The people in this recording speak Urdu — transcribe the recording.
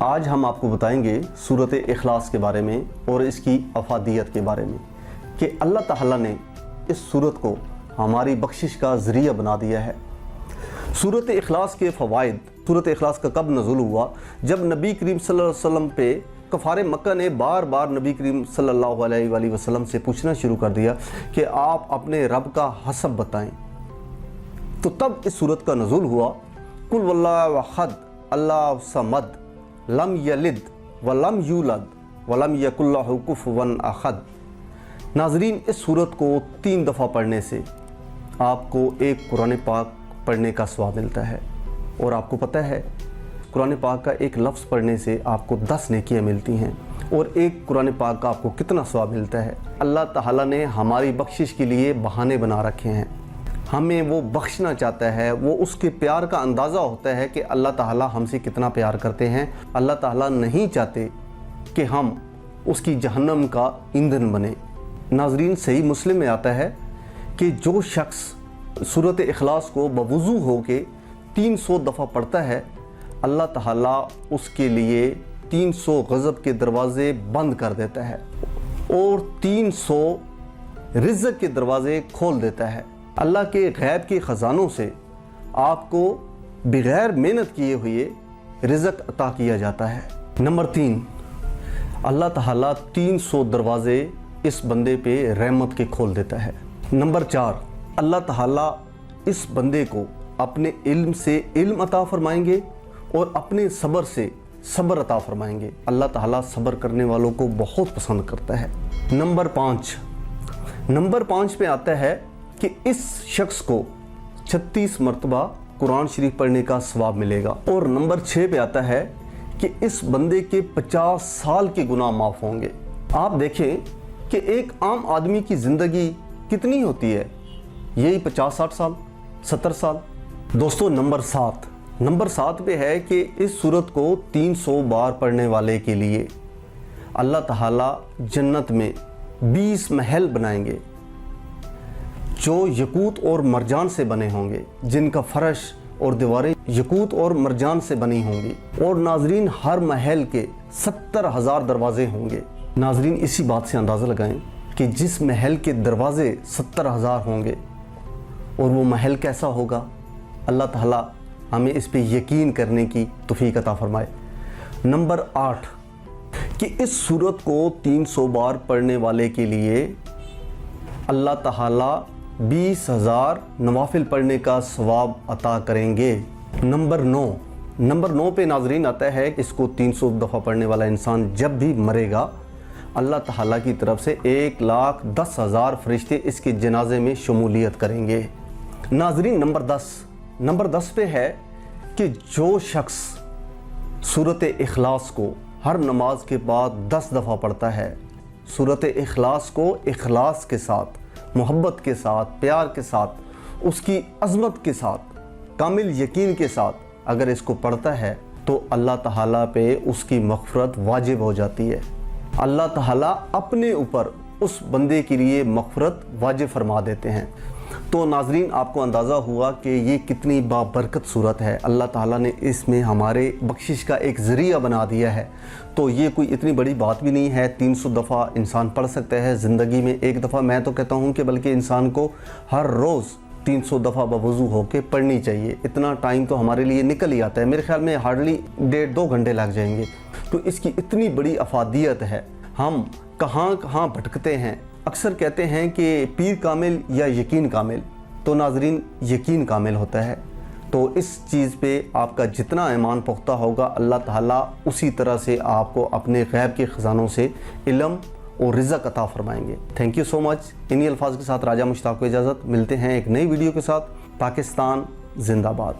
آج ہم آپ کو بتائیں گے سورۃ اخلاص کے بارے میں اور اس کی افادیت کے بارے میں کہ اللہ تعالیٰ نے اس سورت کو ہماری بخشش کا ذریعہ بنا دیا ہے۔ سورۃ اخلاص کے فوائد۔ سورۃ اخلاص کا کب نزول ہوا؟ جب نبی کریم صلی اللہ علیہ وسلم پہ کفار مکہ نے بار بار نبی کریم صلی اللہ علیہ وآلہ وسلم سے پوچھنا شروع کر دیا کہ آپ اپنے رب کا حسب بتائیں، تو تب اس سورت کا نزول ہوا۔ قل واللہ احد اللہ صمد لم یلد ولم یولد ولم یکن لہ کفوا احد۔ ناظرین، اس سورت کو 3 دفعہ پڑھنے سے آپ کو ایک قرآن پاک پڑھنے کا ثواب ملتا ہے، اور آپ کو پتہ ہے قرآن پاک کا ایک لفظ پڑھنے سے آپ کو 10 نیکیاں ملتی ہیں، اور ایک قرآن پاک کا آپ کو کتنا ثواب ملتا ہے۔ اللہ تعالیٰ نے ہماری بخشش کے لیے بہانے بنا رکھے ہیں، ہمیں وہ بخشنا چاہتا ہے، وہ اس کے پیار کا اندازہ ہوتا ہے کہ اللہ تعالیٰ ہم سے کتنا پیار کرتے ہیں۔ اللہ تعالیٰ نہیں چاہتے کہ ہم اس کی جہنم کا ایندھن بنیں۔ ناظرین، صحیح مسلم میں آتا ہے کہ جو شخص سورۃ اخلاص کو بوضو ہو کے 300 دفعہ پڑھتا ہے، اللہ تعالیٰ اس کے لیے 300 غضب کے دروازے بند کر دیتا ہے اور 300 رزق کے دروازے کھول دیتا ہے۔ اللہ کے غیب کے خزانوں سے آپ کو بغیر محنت کیے ہوئے رزق عطا کیا جاتا ہے۔ نمبر 3، اللہ تعالیٰ 300 دروازے اس بندے پہ رحمت کے کھول دیتا ہے۔ نمبر 4، اللہ تعالیٰ اس بندے کو اپنے علم سے علم عطا فرمائیں گے اور اپنے صبر سے صبر عطا فرمائیں گے۔ اللہ تعالیٰ صبر کرنے والوں کو بہت پسند کرتا ہے۔ نمبر 5 پہ آتا ہے کہ اس شخص کو 36 مرتبہ قرآن شریف پڑھنے کا ثواب ملے گا، اور نمبر 6 پہ آتا ہے کہ اس بندے کے 50 سال کے گناہ معاف ہوں گے۔ آپ دیکھیں کہ ایک عام آدمی کی زندگی کتنی ہوتی ہے؟ یہی 50-60 سال، 70 سال۔ دوستو، نمبر 7 پہ ہے کہ اس سورت کو 300 بار پڑھنے والے کے لیے اللہ تعالیٰ جنت میں 20 محل بنائیں گے جو یقوت اور مرجان سے بنے ہوں گے، جن کا فرش اور دیواریں یقوت اور مرجان سے بنی ہوں گی، اور ناظرین ہر محل کے 70,000 دروازے ہوں گے۔ ناظرین، اسی بات سے اندازہ لگائیں کہ جس محل کے دروازے 70,000 ہوں گے اور وہ محل کیسا ہوگا۔ اللہ تعالیٰ ہمیں اس پہ یقین کرنے کی توفیق عطا فرمائے۔ نمبر 8 کہ اس سورت کو 300 بار پڑھنے والے کے لیے اللہ تعالیٰ 20,000 نوافل پڑھنے کا ثواب عطا کریں گے۔ نمبر 9 پہ ناظرین آتا ہے کہ اس کو 300 دفعہ پڑھنے والا انسان جب بھی مرے گا، اللہ تعالیٰ کی طرف سے 1,10,000 فرشتے اس کے جنازے میں شمولیت کریں گے۔ ناظرین، نمبر 10 پہ ہے کہ جو شخص سورۃ اخلاص کو ہر نماز کے بعد 10 دفعہ پڑھتا ہے، سورۃ اخلاص کو اخلاص کے ساتھ، محبت کے ساتھ، پیار کے ساتھ، اس کی عظمت کے ساتھ، کامل یقین کے ساتھ اگر اس کو پڑھتا ہے تو اللہ تعالیٰ پہ اس کی مغفرت واجب ہو جاتی ہے۔ اللہ تعالیٰ اپنے اوپر اس بندے کے لیے مغفرت واجب فرما دیتے ہیں۔ تو ناظرین، آپ کو اندازہ ہوا کہ یہ کتنی بابرکت صورت ہے۔ اللہ تعالیٰ نے اس میں ہمارے بخشش کا ایک ذریعہ بنا دیا ہے، تو یہ کوئی اتنی بڑی بات بھی نہیں ہے۔ 300 دفعہ انسان پڑھ سکتا ہے زندگی میں، ایک دفعہ میں تو کہتا ہوں کہ بلکہ انسان کو ہر روز 300 دفعہ بوضو ہو کے پڑھنی چاہیے۔ اتنا ٹائم تو ہمارے لیے نکل ہی آتا ہے، میرے خیال میں ہارڈلی 1.5-2 گھنٹے لگ جائیں گے۔ تو اس کی اتنی بڑی افادیت ہے۔ ہم کہاں بھٹکتے ہیں، اکثر کہتے ہیں کہ پیر کامل یا یقین کامل، تو ناظرین یقین کامل ہوتا ہے۔ تو اس چیز پہ آپ کا جتنا ایمان پختہ ہوگا، اللہ تعالیٰ اسی طرح سے آپ کو اپنے غیب کے خزانوں سے علم اور رزق عطا فرمائیں گے۔ تھینک یو سو مچ۔ انہی الفاظ کے ساتھ راجہ مشتاق کو اجازت، ملتے ہیں ایک نئی ویڈیو کے ساتھ۔ پاکستان زندہ باد۔